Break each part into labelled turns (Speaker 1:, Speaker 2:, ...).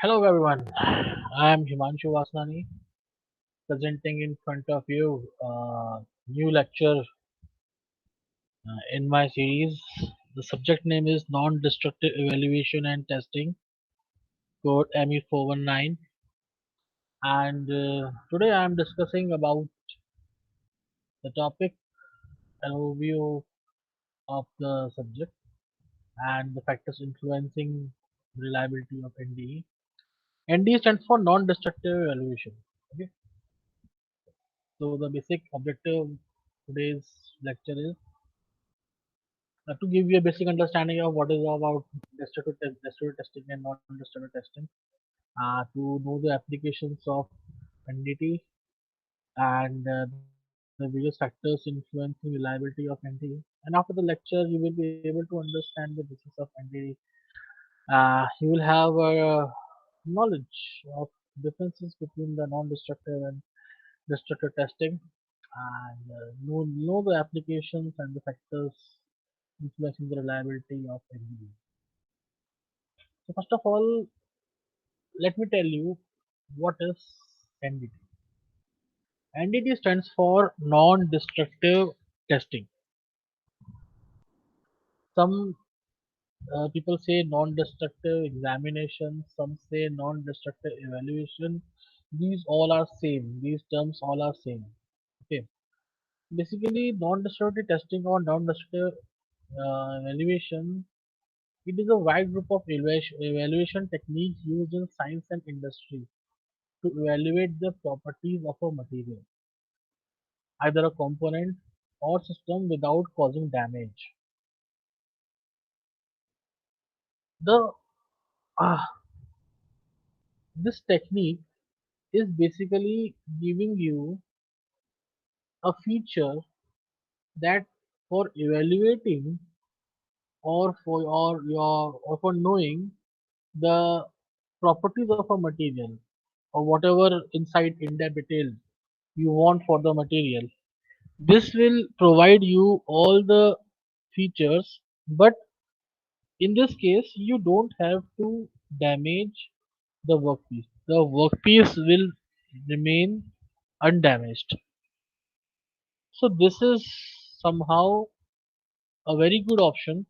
Speaker 1: Hello everyone, I am Himanshu Vasnani presenting in front of you new lecture in my series. The subject name is Non-Destructive Evaluation and Testing, code ME419, and today I am discussing about the topic, an overview of the subject and the factors influencing reliability of NDE. NDE stands for Non-Destructive Evaluation. Okay, so the basic objective of today's lecture is to give you a basic understanding of what is about destructive testing and non-destructive testing, to know the applications of NDT and the various factors influencing reliability of NDE. And after the lecture, you will be able to understand the basis of NDE. You will have knowledge of differences between the non-destructive and destructive testing, and know the applications and the factors influencing the reliability of NDE. So first of all, let me tell you what is NDT. NDT stands for non-destructive testing. Some people say non-destructive examination, some say non-destructive evaluation. These all are same. These terms all are same. Okay. Basically, non-destructive testing or non-destructive evaluation. It is a wide group of evaluation techniques used in science and industry to evaluate the properties of a material, either a component or system, without causing damage. The ah, this technique is basically giving you a feature that for evaluating or for knowing the properties of a material or whatever inside in the detail you want for the material. This will provide you all the features, but in this case, you don't have to damage the workpiece. The workpiece will remain undamaged. So this is somehow a very good option,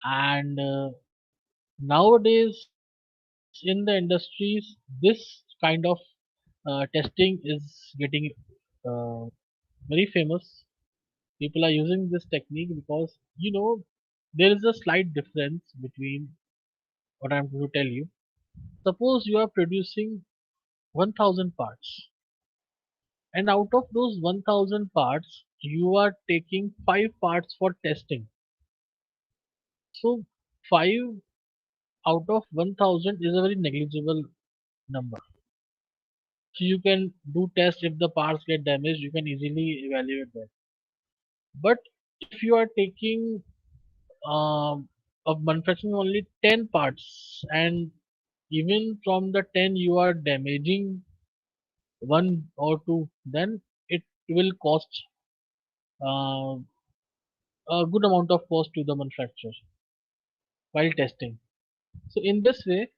Speaker 1: and nowadays in the industries, this kind of testing is getting uh, very famous. People are using this technique because there is a slight difference between what I'm going to tell you. Suppose you are producing 1000 parts, and out of those 1000 parts you are taking 5 parts for testing. So 5 out of 1000 is a very negligible number. So you can do test. If the parts get damaged, you can easily evaluate that. But if you are taking of manufacturing only 10 parts, and even from the 10 you are damaging one or two, then it will cost uh, a good amount of cost to the manufacturer while testing. So in this way,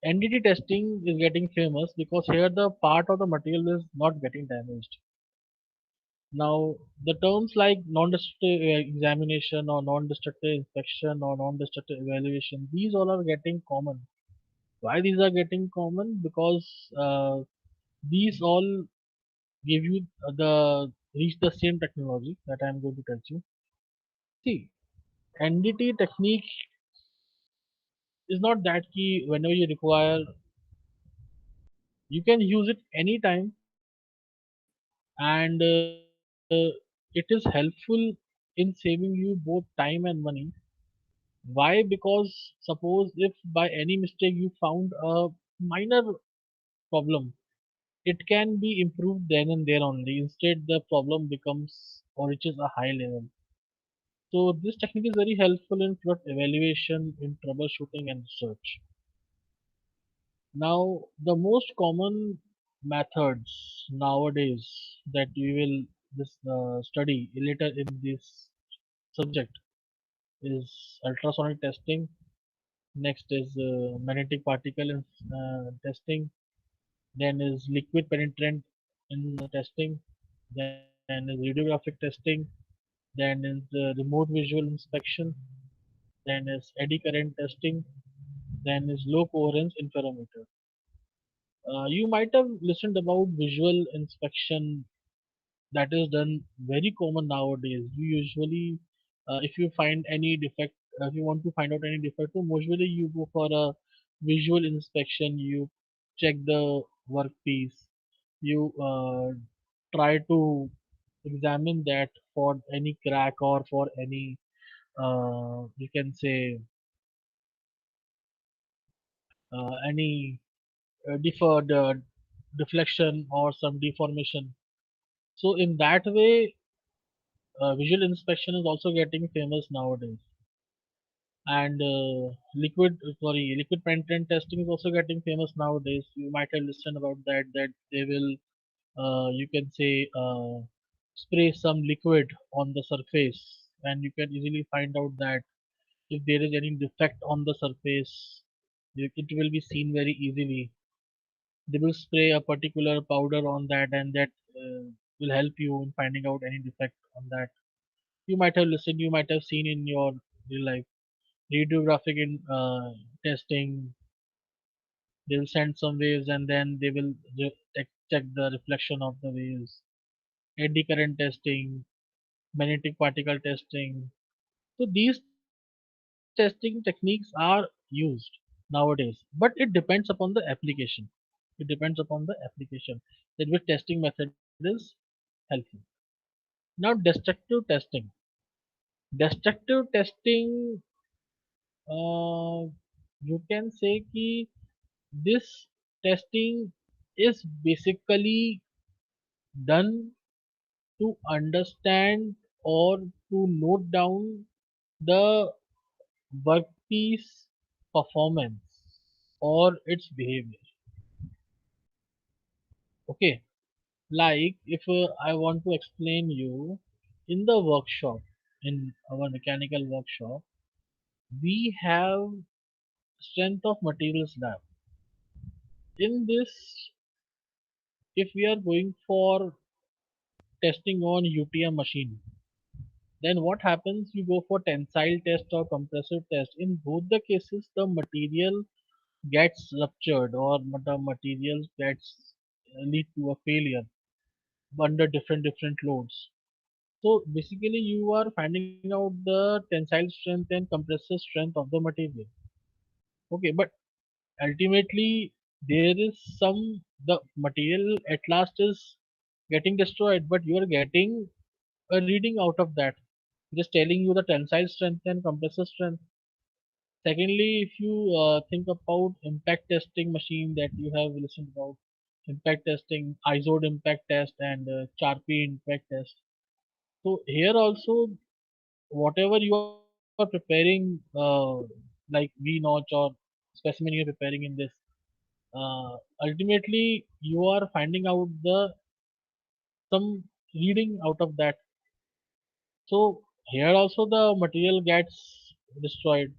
Speaker 1: NDT testing is getting famous because here the part of the material is not getting damaged. Now the terms like non-destructive examination or non-destructive inspection or non-destructive evaluation, these all are getting common. Why these are getting common? Because these all give you the reach the same technology that I am going to tell you. See, NDT technique is not that key. Whenever you require, you can use it anytime, and it is helpful in saving you both time and money. Why? Because suppose if by any mistake you found a minor problem, it can be improved then and there only. Instead, the problem becomes or reaches a high level. So this technique is very helpful in product evaluation, in troubleshooting and research. Now, the most common methods nowadays that we will this study later in this subject is ultrasonic testing, Next is magnetic particle testing. Then is liquid penetrant in testing. Then is radiographic testing. Then is remote visual inspection. Then is eddy current testing. Then is low coherence interferometer. You might have listened about visual inspection that is done very common nowadays. You usually, if you find any defect, if you want to find out any defect, so usually you go for a visual inspection. You check the workpiece. You try to examine that for any crack or for any, you can say, any deferred deflection or some deformation. So in that way, visual inspection is also getting famous nowadays. And liquid penetrant testing is also getting famous nowadays. You might have listened about that. That they will, you can say, spray some liquid on the surface, and you can easily find out that if there is any defect on the surface, it will be seen very easily. They will spray a particular powder on that, and that will help you in finding out any defect on that. You might have listened, you might have seen in your real life. Radiographic in testing, they'll send some waves and then they will check the reflection of the waves. Eddy current testing, magnetic particle testing. So these testing techniques are used nowadays, but it depends upon the application. It depends upon the application that which testing method is helpful. Now, destructive testing. Destructive testing, uh, you can say कि this testing is basically done to understand or to note down the workpiece performance or its behavior. Okay, like if I want to explain you in the workshop, in our mechanical workshop, we have strength of materials lab. In this, if we are going for testing on UTM machine, then what happens? You go for tensile test or compressive test. In both the cases, the material gets ruptured or the material gets lead to a failure under different loads. So basically, you are finding out the tensile strength and compressive strength of the material. Okay, but ultimately there is some the material at last is getting destroyed, but you are getting a reading out of that. Just telling you the tensile strength and compressive strength. Secondly, if you think about impact testing machine that you have listened about, impact testing, ISOD impact test and Charpy impact test. So here also, whatever you are preparing, like V notch or specimen you are preparing in this, ultimately you are finding out the some reading out of that. So here also the material gets destroyed,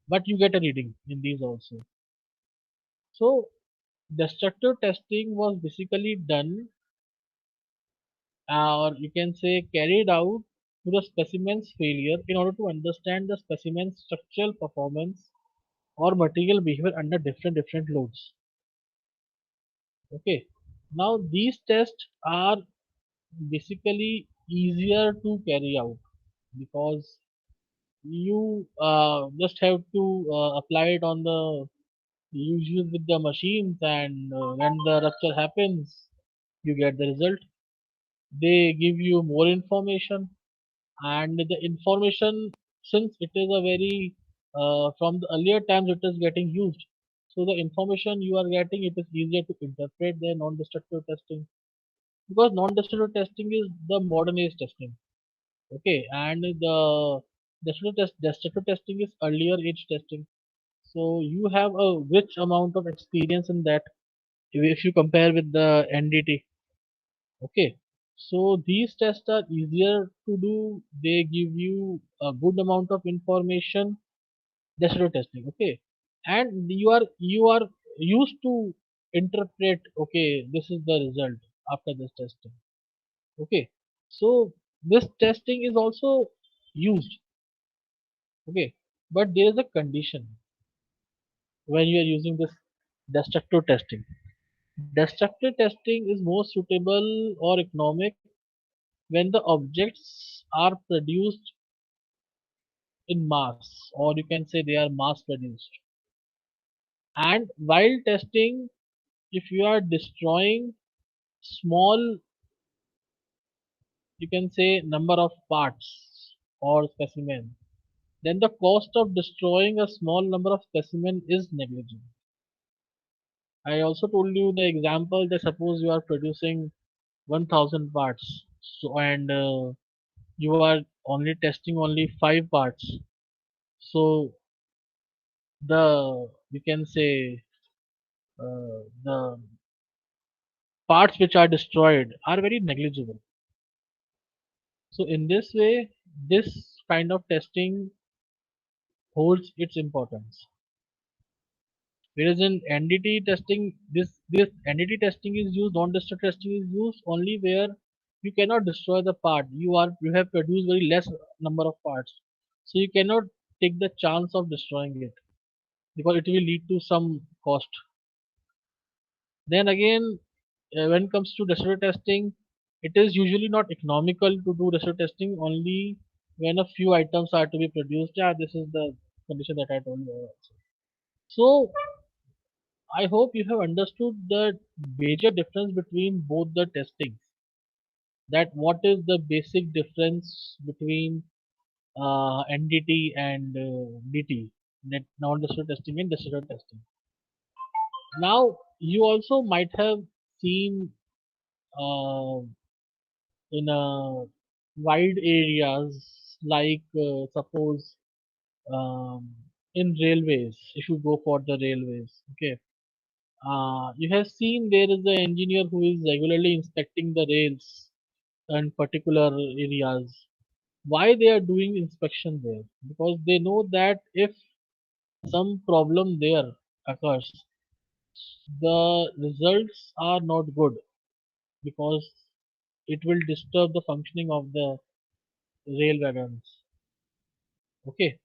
Speaker 1: but you get a reading in these also. So destructive testing was basically done, or you can say carried out to the specimen's failure in order to understand the specimen's structural performance or material behavior under different loads. Okay. Now these tests are basically easier to carry out because you just have to apply it on the use with the machines, and when the rupture happens you get the result. They give you more information, and the information, since it is a very from the earlier times it is getting used, so the information you are getting, it is easier to interpret than non-destructive testing, because non-destructive testing is the modern age testing. Okay, and the destructive testing is earlier age testing. So you have a rich amount of experience in that if you compare with the NDT. Okay, so these tests are easier to do. They give you a good amount of information, Desktop testing, okay, and you are used to interpret, okay, this is the result after this testing, okay. So this testing is also used, okay, but there is a condition when you are using this destructive testing. Destructive testing is more suitable or economic when the objects are produced in mass, or you can say they are mass produced. And while testing, if you are destroying small, you can say number of parts or specimen, then the cost of destroying a small number of specimen is negligible. I also told you the example that suppose you are producing 1000 parts, so and you are only testing only 5 parts. So the, you can say, the parts which are destroyed are very negligible. So in this way, this kind of testing holds its importance. Whereas in NDT testing, this NDT testing is used, non-destructive testing is used only where you cannot destroy the part. You have produced very less number of parts, so you cannot take the chance of destroying it because it will lead to some cost. Then again, when it comes to restorative testing, it is usually not economical to do restorative testing only when a few items are to be produced. Yeah, this is the condition that I told you also. So I hope you have understood the major difference between both the testings. That what is the basic difference between NDT and DT, net non-destructive testing and destructive testing. Now you also might have seen uh, in wide areas like suppose um, in railways, if you go for the railways, okay, you have seen there is an engineer who is regularly inspecting the rails in particular areas. Why they are doing inspection there? Because they know that if some problem there occurs, the results are not good because it will disturb the functioning of the rail wagons. Okay,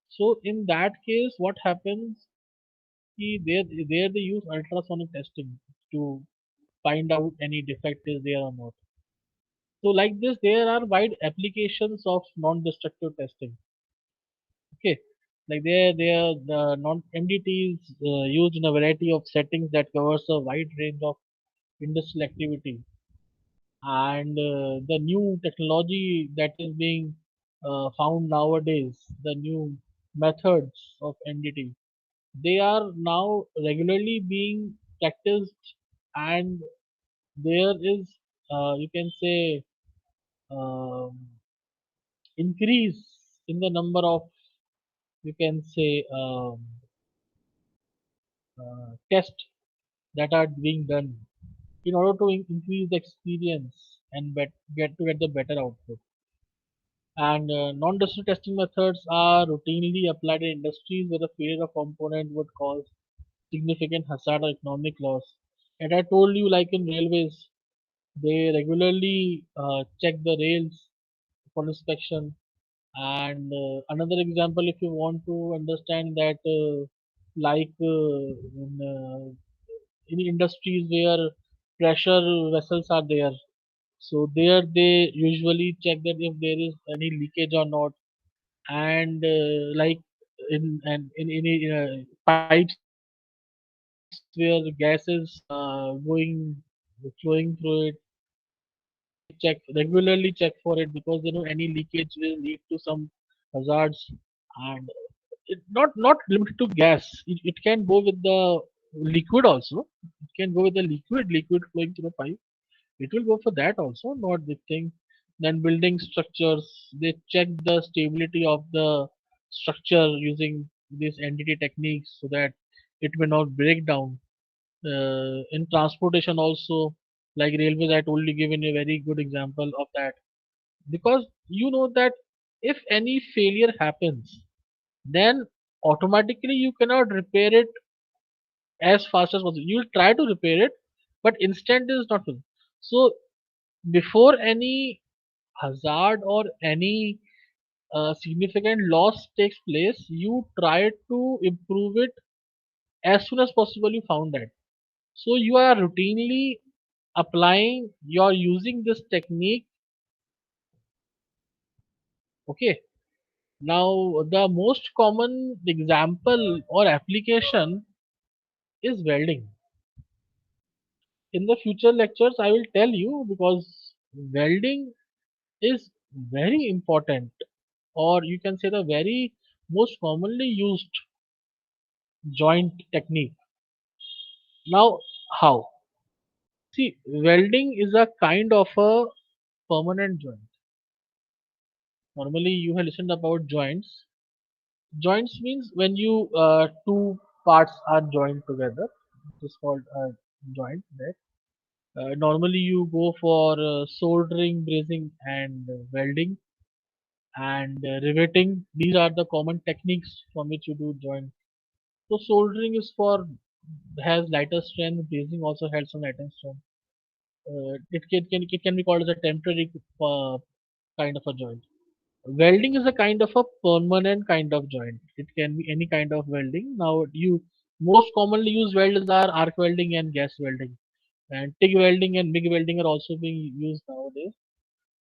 Speaker 1: so in that case, what happens? There they use ultrasonic testing to find out any defect is there or not. So like this, there are wide applications of non-destructive testing. Okay, like there the non-MDT is used in a variety of settings that covers a wide range of industrial activity, and the new technology that is being found nowadays, the new methods of NDT, they are now regularly being practiced, and there is, you can say, um, increase in the number of, you can say, tests that are being done in order to increase the experience and get the better output. And non-destructive testing methods are routinely applied in industries where the failure of component would cause significant hazard or economic loss. And I told you, like in railways, they regularly check the rails for inspection. And another example, if you want to understand that, like in industries where pressure vessels are there, so there they usually check that if there is any leakage or not, and like in pipes where gas is going flowing through it, they regularly check for it because they know any leakage will lead to some hazards. And not limited to gas, it can go with the liquid also. It can go with the liquid flowing through the pipe. It will go for that also, not the thing. Then building structures, they check the stability of the structure using these NDT techniques so that it may not break down. In transportation also, like railways, I told you, given a very good example of that. Because you know that if any failure happens, then automatically you cannot repair it as fast as possible. You'll try to repair it, but instant is not possible. So before any hazard or any significant loss takes place, you try to improve it as soon as possible. You found that. So you are routinely applying, you're using this technique. Okay. Now, the most common example or application is welding. In the future lectures, I will tell you because welding is very important, or you can say the very most commonly used joint technique. Now, how? See, welding is a kind of a permanent joint. Normally, you have listened about joints. Joints means when you two parts are joined together. It is called a joint. Right? Normally, you go for soldering, brazing, and welding and riveting. These are the common techniques from which you do joint. So soldering is for has lighter strength. Brazing also has some lighter strength. It can be called as a temporary uh, kind of a joint. Welding is a kind of a permanent kind of joint. It can be any kind of welding. Now, you most commonly used welders are arc welding and gas welding. And TIG welding and MIG welding are also being used nowadays.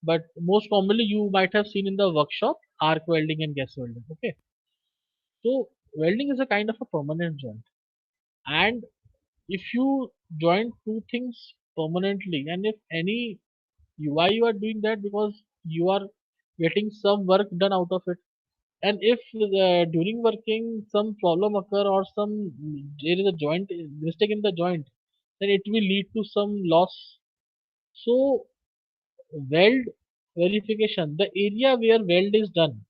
Speaker 1: But most commonly, you might have seen in the workshop arc welding and gas welding. Okay, so welding is a kind of a permanent joint, and if you join two things permanently, and if any why you are doing that because you are getting some work done out of it. And if during working some problem occur or some there is a joint mistake in the joint, then it will lead to some loss. So weld verification, the area where weld is done,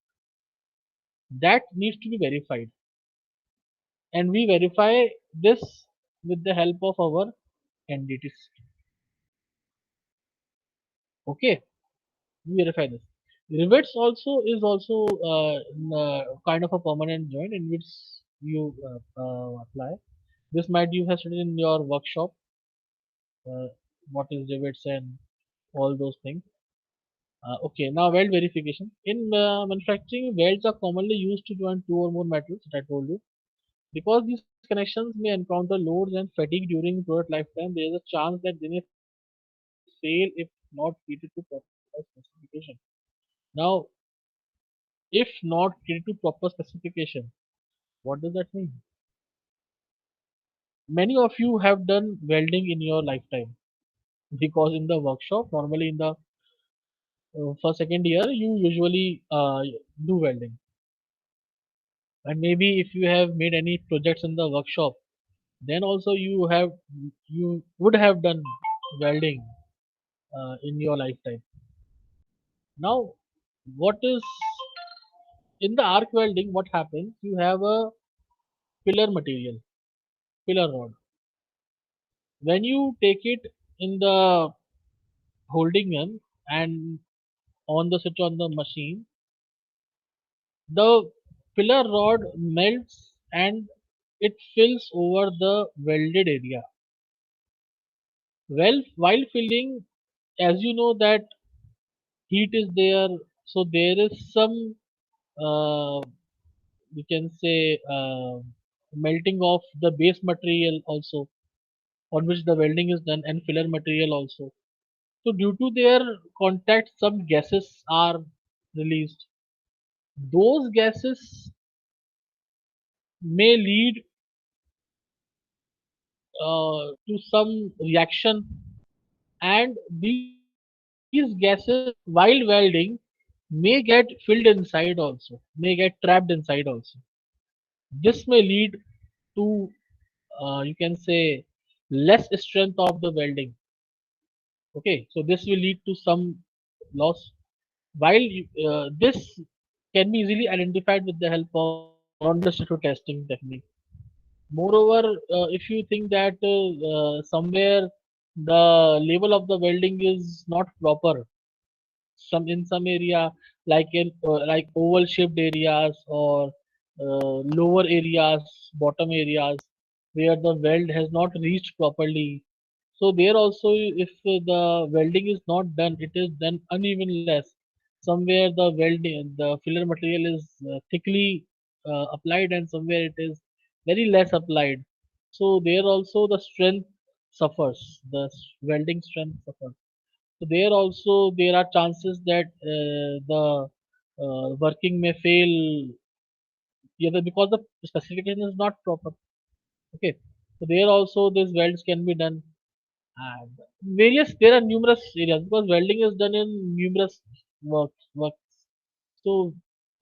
Speaker 1: that needs to be verified, and we verify this with the help of our NDT system. Okay, we verify this. Rivets also is also kind of a permanent joint in which you apply. This might you have studied in your workshop, uh, what is rivets and all those things. Okay, now weld verification. In manufacturing, welds are commonly used to join two or more metals, that I told you. Because these connections may encounter loads and fatigue during product lifetime, there is a chance that they may fail if not treated to proper specification. Now, if not treated to proper specification, what does that mean? Many of you have done welding in your lifetime because in the workshop, normally in the first second year, you usually do welding, and maybe if you have made any projects in the workshop, then also you would have done welding in your lifetime. Now, what is in the arc welding? What happens? You have a pillar material, pillar rod. When you take it in the holding gun and on the switch on the machine, the pillar rod melts and it fills over the welded area. Well, while filling, as you know that heat is there, so there is some uh, we can say melting of the base material also on which the welding is done and filler material also. So due to their contact, some gases are released. Those gases may lead to some reaction, and these gases while welding may get filled inside also, may get trapped inside also. This may lead to you can say less strength of the welding. Okay, so this will lead to some loss. While this can be easily identified with the help of non-destructive testing technique. Moreover, if you think that somewhere the level of the welding is not proper, some in some area like in like oval shaped areas or lower areas, bottom areas where the weld has not reached properly. So there also, if the welding is not done, it is done uneven less. Somewhere the welding, the filler material is thickly applied, and somewhere it is very less applied. So there also the strength suffers. The welding strength suffers. So there also there are chances that the working may fail, yeah, because the specification is not proper. Okay, so there also these welds can be done, and various there are numerous areas because welding is done in numerous works. So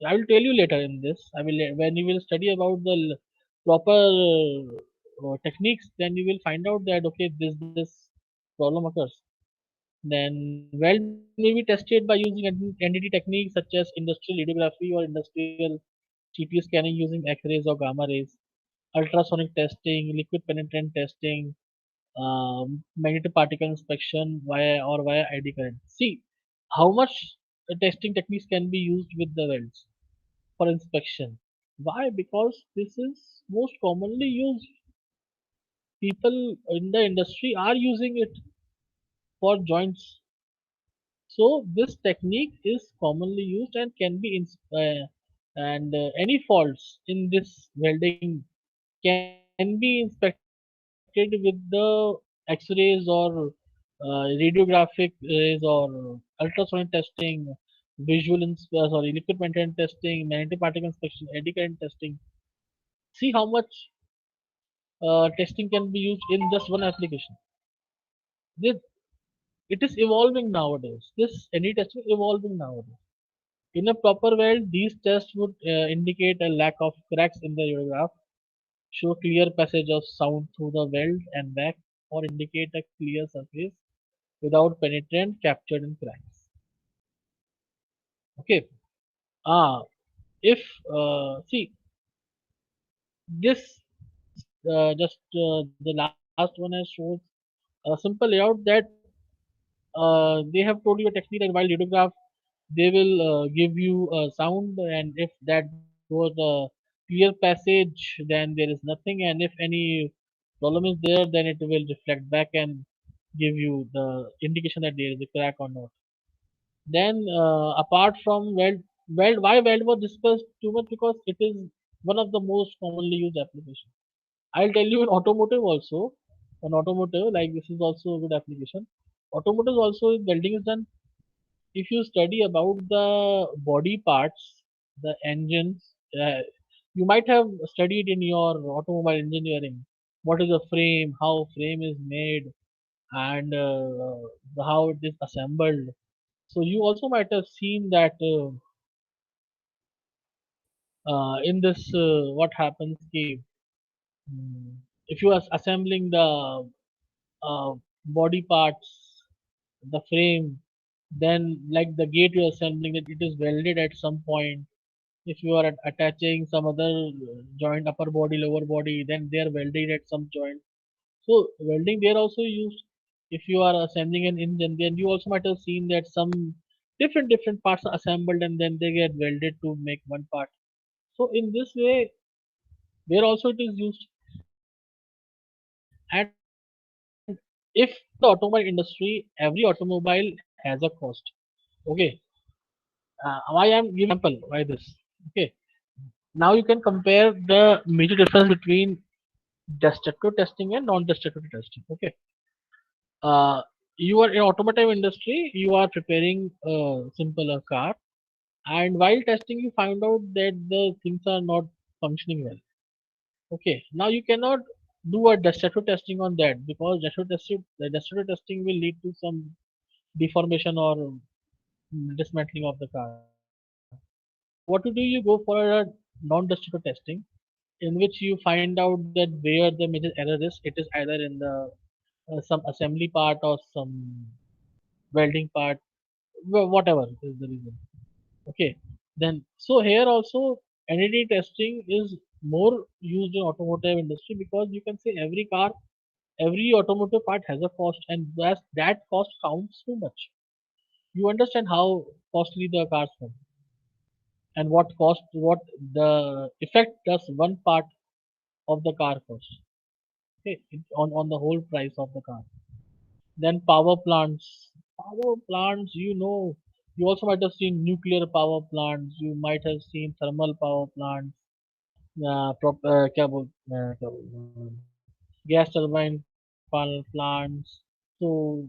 Speaker 1: I will tell you later in this. I will when you will study about the proper techniques, then you will find out that okay, this problem occurs. Then weld may be tested by using NDT techniques such as industrial radiography or industrial CT scanning using X-rays or gamma rays, ultrasonic testing, liquid penetrant testing, magnetic particle inspection via ID current. See how much testing techniques can be used with the welds for inspection. Why? Because this is most commonly used. People in the industry are using it for joints. So this technique is commonly used and can be and any faults in this welding can be inspected with the X-rays or radiographic rays or ultrasonic testing, liquid metal testing, magnetic particle inspection, eddy current testing. See how much testing can be used in just one application. This, it is evolving nowadays. This any testing is evolving nowadays. In a proper weld, these tests would indicate a lack of cracks in the radiograph, show clear passage of sound through the weld and back, or indicate a clear surface without penetrant captured in cracks. Okay. Ah, if see this just the last one has shows a simple layout that they have told you a technique that while radiograph they will give you a sound, and if that was a clear passage then there is nothing, and if any problem is there then it will reflect back and give you the indication that there is a crack or not. Then apart from why weld was discussed too much because it is one of the most commonly used applications. I'll tell you in automotive also. On automotive, like this is also a good application. Automotive also welding is done. If you study about the body parts, the engines, you might have studied in your automobile engineering what is a frame, how frame is made, and how it is assembled. So you also might have seen that in this what happens if you are assembling the uh, body parts, the frame, then like the gate you're assembling it, it is welded at some point. If you are attaching some other joint, upper body, lower body, then they are welded at some joint. So welding they are also used. If you are assembling an engine, then you also might have seen that some different parts are assembled and then they get welded to make one part. So in this way, there also it is used. And if in the automobile industry, every automobile has a cost. Okay, why I'm giving example? Why this? Okay, now you can compare the major difference between destructive testing and non-destructive testing. Okay, uh, you are in automotive industry. You are preparing a simple car, and while testing, you find out that the things are not functioning well. Okay, now you cannot do a destructive testing on that because the destructive testing will lead to some deformation or dismantling of the car. So what you do, you go for a non-destructive testing in which you find out that where the major error is. It is either in the some assembly part or some welding part, whatever is the reason. Okay, then so here also NDE testing is more used in automotive industry because you can say every car, every automotive part has a cost, and that cost counts too much. You understand how costly the cars are. and what the effect does one part of the car cost. Okay, on the whole price of the car. Then power plants. Power plants, you also might have seen nuclear power plants. You might have seen thermal power plants. क्या gas turbine plants. So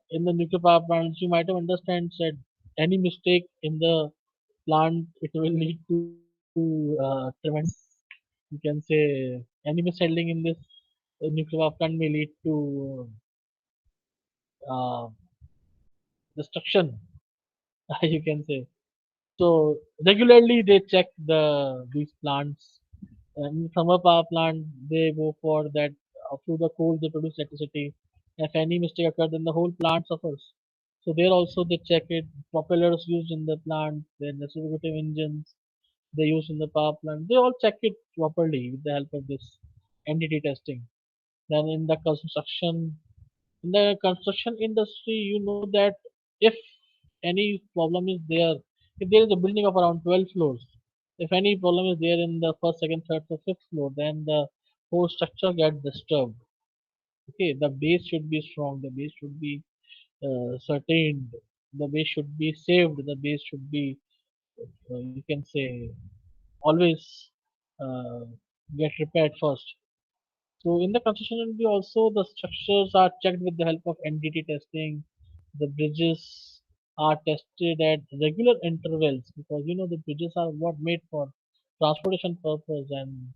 Speaker 1: in the nuclear power plants, you might have understand said any mistake in the plant, it will lead to tremendous. You can say any mishandling in this nuclear power plant may lead to uh, destruction. You can say. So regularly they check these plants. In thermal power plant, they go for that through the coal they produce electricity. If any mistake occurs, then the whole plant suffers. So there also they check it. Propellers used in the plant, then reciprocating engines they use in the power plant. They all check it properly with the help of this NDT testing. Then in the construction industry, you know that if any problem is there, if there is a building of around 12 floors, if any problem is there in the first, second, third, or fifth floor, then the whole structure gets disturbed. Okay, the base should be strong, the base should be certained, the base should be saved, the base should be, you can say, always uh, get repaired first. So in the construction industry also the structures are checked with the help of NDT testing. The bridges are tested at regular intervals because the bridges are what made for transportation purpose, and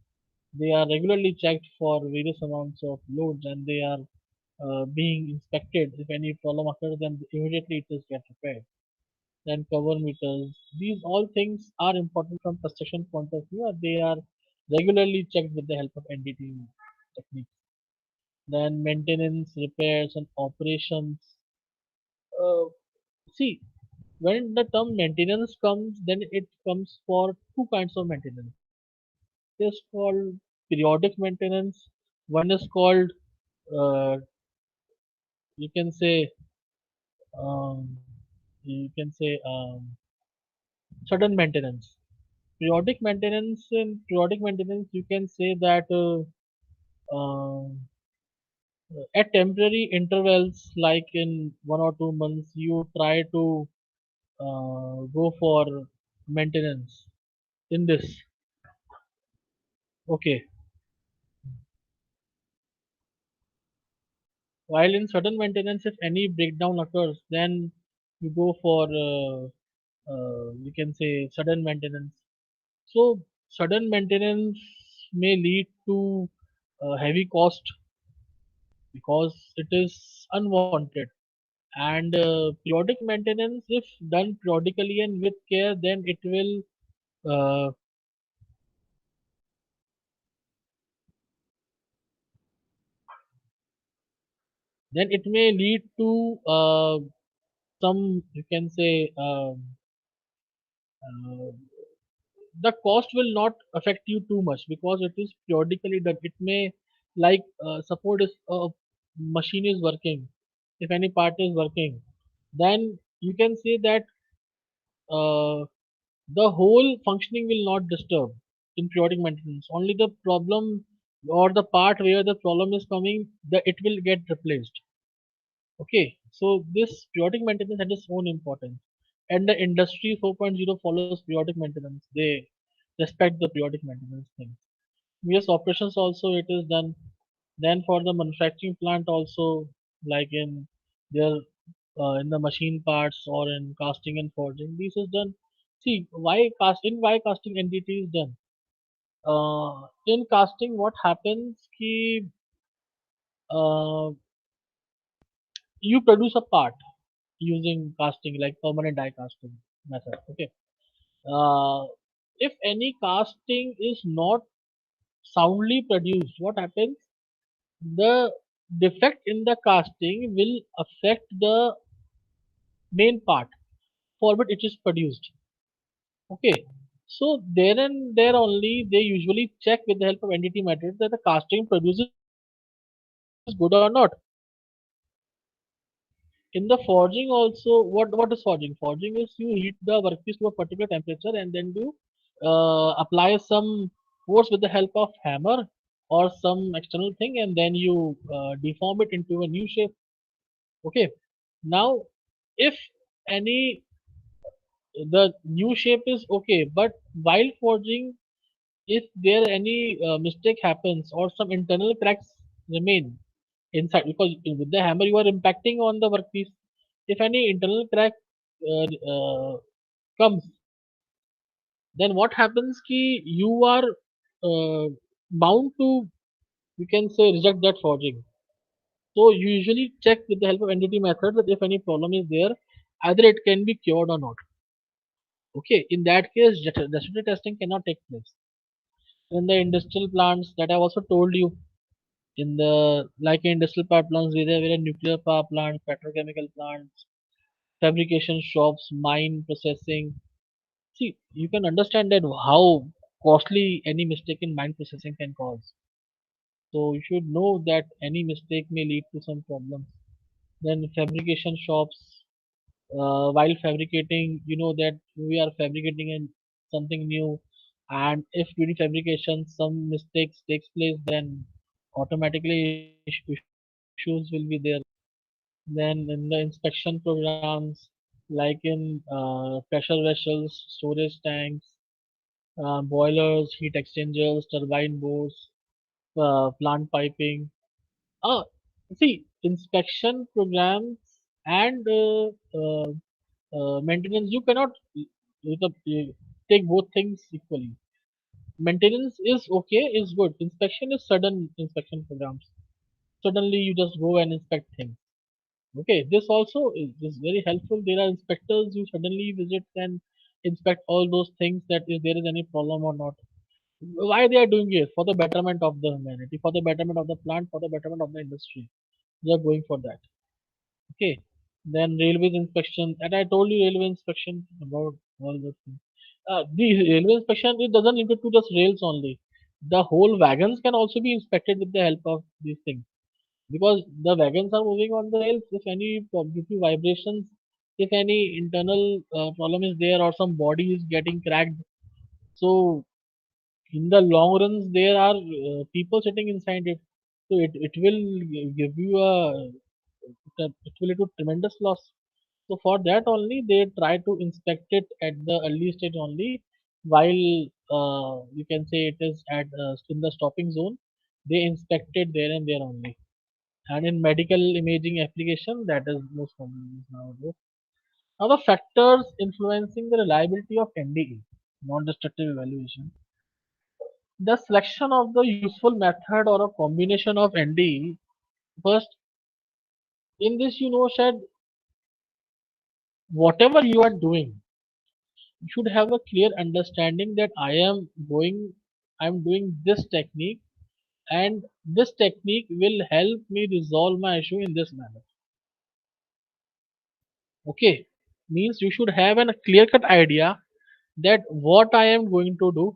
Speaker 1: they are regularly checked for various amounts of loads, and they are being inspected. If any problem occurs, then immediately it is get repaired. Then cover meters. These all things are important from construction point of view, and they are regularly checked with the help of NDT techniques. Then maintenance, repairs, and operations. Uh, See, when the term maintenance comes, then it comes for two kinds of maintenance. It is called periodic maintenance. One is called, uh, you can say, um, sudden maintenance. Periodic maintenance, you can say that at temporary intervals, like in 1 or 2 months, you try to go for maintenance in this. Okay. While in sudden maintenance, if any breakdown occurs, then you go for you can say sudden maintenance. So sudden maintenance may lead to heavy cost because it is unwanted. And periodic maintenance, if done periodically and with care, then uh, it may lead to some, you can say, uh, the cost will not affect you too much because it is periodically done. It may, like, suppose if a machine is working, if any part is working, then you can say that uh, the whole functioning will not disturb in periodic maintenance. Only the problem or the part where the problem is coming, it will get replaced. Okay, so this periodic maintenance has its own importance, and the industry 4.0 follows periodic maintenance. They respect the periodic maintenance thing. Yes, operations also it is done. Then for the manufacturing plant also, like their in the machine parts or in casting and forging, this is done. See, why casting entity is done. In casting, what happens? Ki, uh, you produce a part using casting, like permanent die casting method. Okay. Uh, if any casting is not soundly produced, what happens? The defect in the casting will affect the main part for which it is produced. Okay. So there and there only they usually check with the help of NDT methods that the casting produces good or not. In the forging also, what is forging? Forging is you heat the workpiece to a particular temperature and then you apply some force with the help of hammer or some external thing, and then you deform it into a new shape. Okay. Now, if any the new shape is okay, but while forging, if there any mistake happens or some internal cracks remain inside, because with the hammer you are impacting on the workpiece, if any internal crack uh, uh, comes, then what happens ki you are uh, bound to, you can say, reject that forging. So you usually check with the help of NDT method that if any problem is there, either it can be cured or not. Okay, in that case, dexterity testing cannot take place. In the industrial plants that I also told you, in the like industrial power plants, whether nuclear power plants, petrochemical plants, fabrication shops, mine processing. See, you can understand that how costly any mistake in mine processing can cause. So you should know that any mistake may lead to some problems. Then fabrication shops, while fabricating, you know that we are fabricating in something new, and if during fabrication some mistakes takes place, then automatically issues will be there. Then in the inspection programs, like in pressure vessels, storage tanks, boilers, heat exchangers, turbine bores, plant piping. Uh, See, inspection programs and maintenance, you cannot take both things equally. Maintenance is okay, is good. Inspection is sudden inspection programs. Suddenly you just go and inspect things. Okay, this also is very helpful. There are inspectors who suddenly visit and inspect all those things that if there is any problem or not. Why they are doing it? For the betterment of the humanity, for the betterment of the plant, for the betterment of the industry. They are going for that. Okay. Then railways inspection, and I told you railway inspection about all those things. The railway inspection, it doesn't limit to just rails only. The whole wagons can also be inspected with the help of these things, because the wagons are moving on the rails. If any due to vibrations, if any internal problem is there or some body is getting cracked, so in the long runs there are people sitting inside it, so it will give you a, it will lead to tremendous loss. So for that only they try to inspect it at the early stage only, while you can say it is at in the stopping zone, they inspect it there and there only. And in medical imaging application, that is most common nowadays. Now the factors influencing the reliability of NDE, non-destructive evaluation. The selection of the useful method or a combination of NDE. First, in this, Shad, whatever you are doing, you should have a clear understanding that I'm doing this technique, and this technique will help me resolve my issue in this manner. Okay, means you should have a clear cut idea that what I am going to do,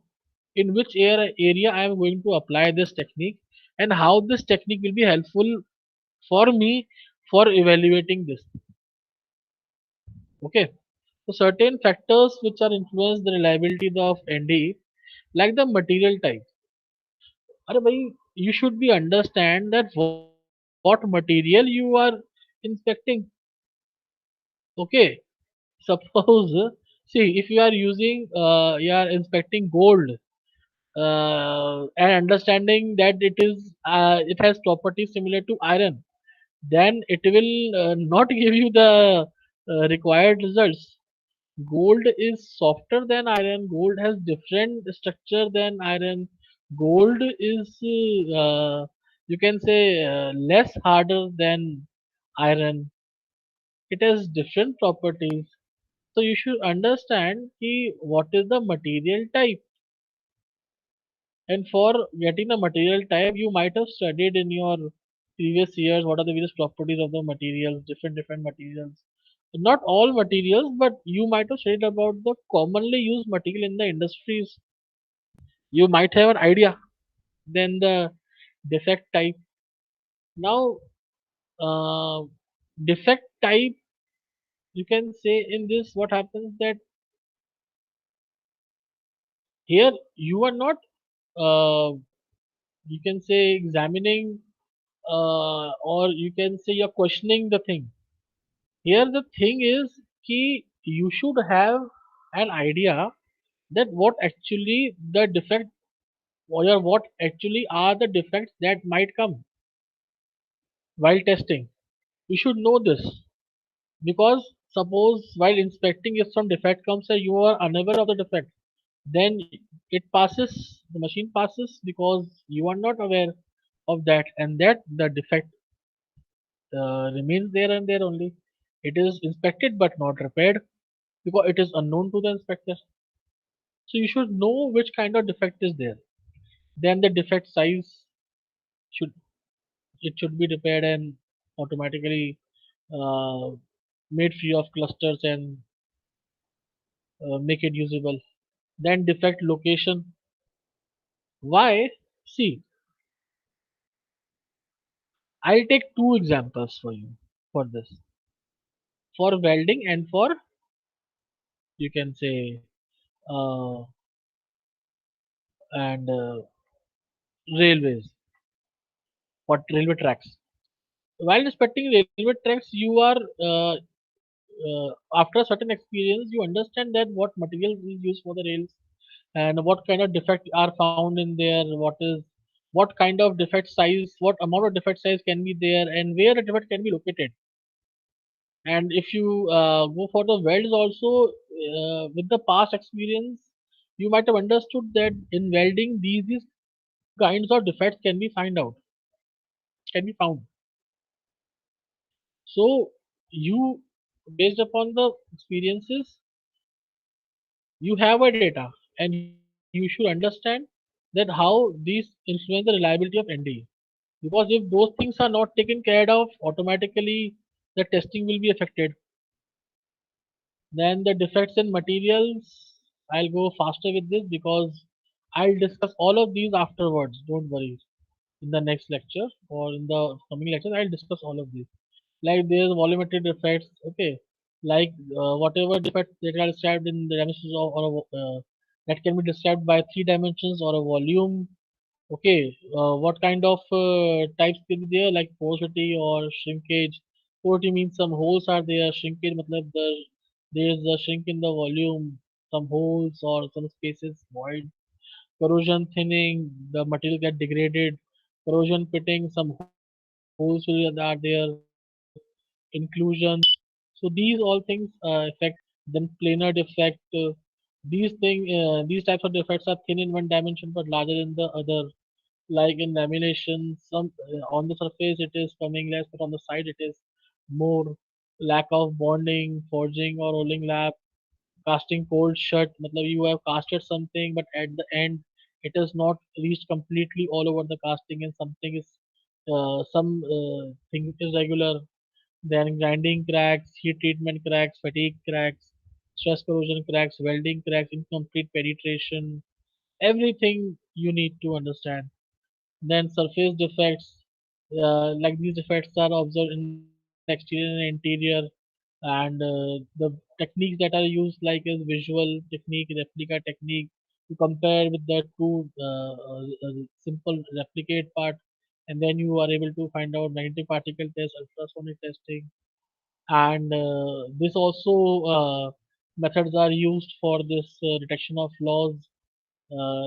Speaker 1: in which area I am going to apply this technique, and how this technique will be helpful for me for evaluating this. Okay, so certain factors which are influence the reliability of NDE, like the material type. अरे भाई, you should be understand that what material you are inspecting. Okay, suppose, see, if you are using you are inspecting gold, and understanding that it has properties similar to iron, then it will not give you the required results. Gold is softer than iron. Gold has different structure than iron. Gold is, you can say, less harder than iron. It has different properties. So you should understand what is the material type. And for getting the material type, you might have studied in your previous years what are the various properties of the materials, different materials. Not all materials, but you might have studied about the commonly used material in the industries. You might have an idea. Then the defect type. Now, uh, Defect type, you can say in this what happens that here you are not uh, you can say examining or you can say you're questioning the thing. Here the thing is ki you should have an idea that what actually the defect or what actually are the defects that might come while testing. You should know this because suppose while inspecting if some defect comes and you are unaware of the defect, then it passes, the machine passes because you are not aware of that, and that the defect remains there and there only. It is inspected but not repaired because it is unknown to the inspector. So you should know which kind of defect is there. Then the defect size should, it should be repaired and automatically uh, made free of clusters and make it usable. Then defect location. Why? See, I'll take two examples for you for this. For welding and for you can say uh, and railways, what railway tracks. While inspecting railway tracks, you are after a certain experience, you understand that what material is used for the rails and what kind of defect are found in there. What kind of defect size, what amount of defect size can be there, and where the defect can be located. And if you go for the welds also, with the past experience, you might have understood that in welding, these kinds of defects can be find out, can be found. So you, based upon the experiences, you have a data, and you should understand that how these influence the reliability of NDE. Because if those things are not taken care of, automatically the testing will be affected. Then the defects in materials, I'll go faster with this because I'll discuss all of these afterwards. Don't worry. In the next lecture or in the coming lectures, I'll discuss all of these. Like there's volumetric defects, okay. Like whatever defects that are described in the dimensions of, or that can be described by three dimensions or a volume. Okay, what kind of types can be there, like porosity or shrinkage? Porosity means some holes are there. Shrinkage, matlab there's a shrink in the volume, some holes or some spaces void. Corrosion thinning, the material get degraded. Corrosion pitting, some holes are there. Inclusions. So these all things affect. Then planar defect. These types of defects are thin in one dimension but larger in the other, like in lamination, some on the surface it is coming less, but on the side it is more. Lack of bonding, forging or rolling lap, casting cold shut. Matlab you have casted something, but at the end it has not reached completely all over the casting, and something is some thing is regular. Then grinding cracks, heat treatment cracks, fatigue cracks, stress corrosion cracks, welding cracks, incomplete penetration. Everything you need to understand. Then surface defects, like these defects are observed in the exterior and interior, and the techniques that are used like is visual technique, replica technique. You compare with the two simple replicate part, and then you are able to find out magnetic particle test, ultrasonic testing, and this also methods are used for this detection of flaws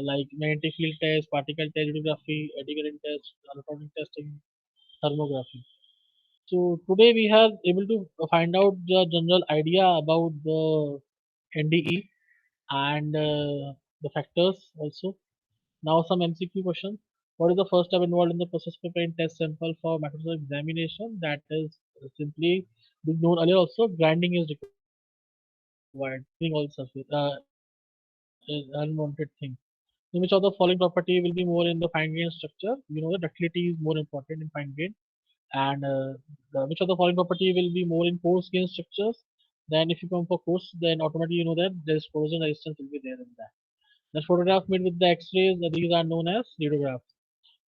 Speaker 1: like magnetic field test, particle test, radiography, eddy current test, electronic testing, thermography. So today we have able to find out the general idea about the NDE and the factors also. Now some MCQ questions. What is the first step involved in the process of preparing test sample for microscopic examination? That is simply being known earlier also. Grinding is required. Removing all surface unwanted thing. In which of the following property will be more in the fine grain structure? You know the ductility is more important in fine grain, and which of the following property will be more in coarse grain structures? Then if you come for coarse, then automatically you know that there's corrosion resistance will be there in that. The photograph made with the X-rays, these are known as radiographs.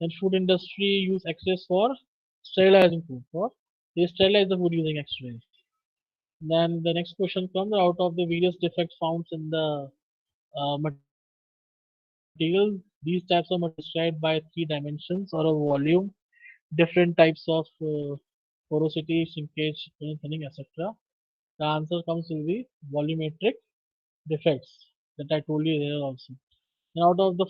Speaker 1: Then food industry use X-rays for sterilizing food. For They sterilize the food using X-rays. Then the next question comes out of the various defects found in the materials. These types of materials are described by three dimensions or a volume, different types of porosity, shrinkage, thinning, etc. The answer comes will be volumetric defects that I told you here also. And out of the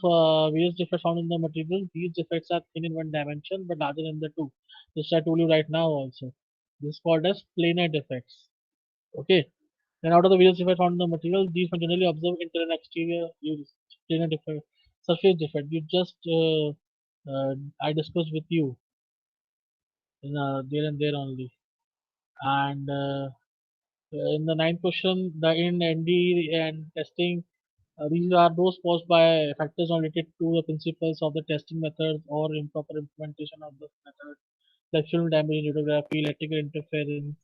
Speaker 1: various defects found in the material, these defects are thin in one dimension but larger in the two. This I told you right now also. This is called as planar defects. Okay. Then out of the various defects found in the material, these can generally observe interior and exterior use planar defect, surface defect. You just I discussed with you in there and there only. And in the ninth question, the in NDE and testing, these are those caused by factors not related to the principles of the testing methods or improper implementation of the method, like film damage, radiography, electrical interference.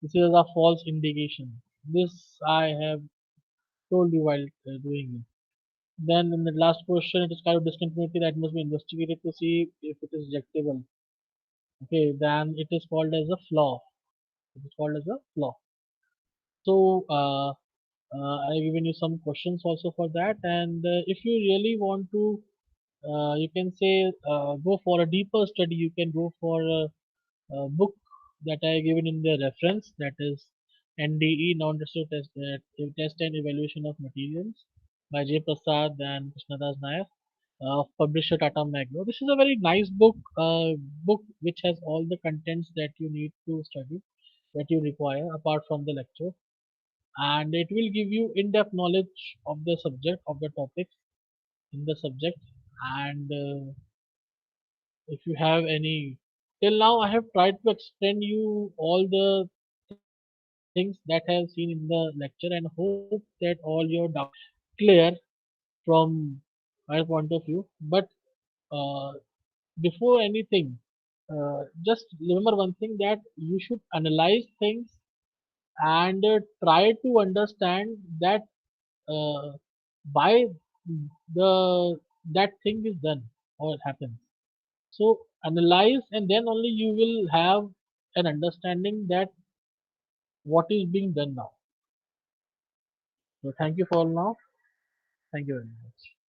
Speaker 1: This is a false indication. This I have told you while doing it. Then in the last question, it is kind of discontinuity that must be investigated to see if it is rejectable. Okay, then it is called as a flaw. It is called as a flaw. So I've given you some questions also for that. And if you really want to, you can say go for a deeper study. You can go for a book that I given in the reference. That is NDE, Non-Destructive Test and Evaluation of Materials by J. Prasad and Krishnadas Nayak. Publisher Tata Magno. This is a very nice book which has all the contents that you need to study, that you require apart from the lecture, and it will give you in-depth knowledge of the subject, of the topics in the subject. And if you have any, till now I have tried to explain you all the things that I have seen in the lecture, and hope that all your doubts clear from my point of view. But uh, before anything, just remember one thing, that you should analyze things and try to understand that uh, why the that thing is done or happens. So analyze, and then only you will have an understanding that what is being done now. So thank you for now. Thank you very much.